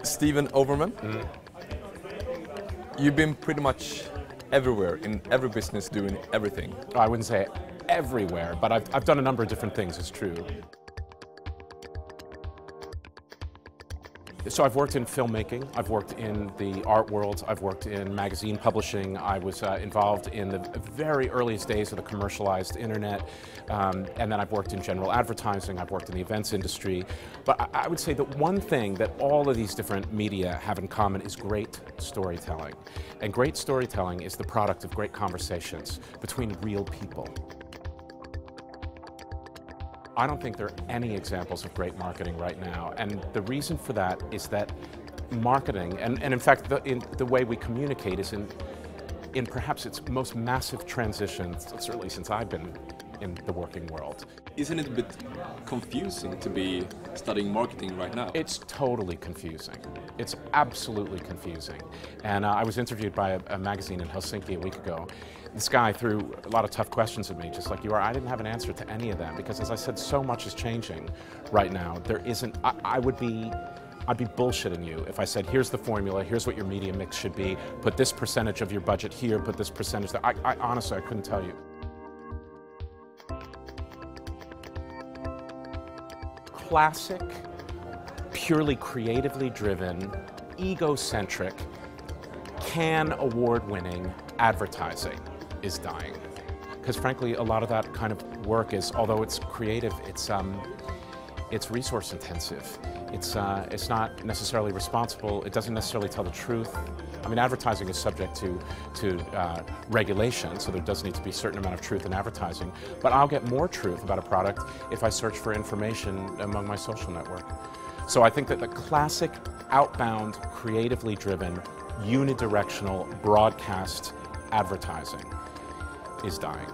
Steven Overman, you've been pretty much everywhere, in every business, doing everything. I wouldn't say everywhere, but I've done a number of different things, it's true. So I've worked in filmmaking, I've worked in the art world, I've worked in magazine publishing, I was involved in the very earliest days of the commercialized internet, and then I've worked in general advertising, I've worked in the events industry. But I would say that one thing that all of these different media have in common is great storytelling. And great storytelling is the product of great conversations between real people. I don't think there are any examples of great marketing right now, and the reason for that is that marketing, and in fact the way we communicate is in perhaps its most massive transition, certainly since I've been in the working world. Isn't it a bit confusing to be studying marketing right now? It's totally confusing. It's absolutely confusing. And I was interviewed by a magazine in Helsinki a week ago. This guy threw a lot of tough questions at me, just like you are. I didn't have an answer to any of them because, as I said, so much is changing right now. There isn't, I'd be bullshitting you if I said, here's the formula, here's what your media mix should be, put this percentage of your budget here, put this percentage there. I honestly, I couldn't tell you. Classic, purely creatively driven, egocentric, Cannes award-winning advertising is dying. Because frankly, a lot of that kind of work is, although it's creative, it's resource intensive. It's not necessarily responsible. It doesn't necessarily tell the truth. I mean, advertising is subject to regulation, so there does need to be a certain amount of truth in advertising. But I'll get more truth about a product if I search for information among my social network. So I think that the classic outbound, creatively driven, unidirectional broadcast advertising is dying.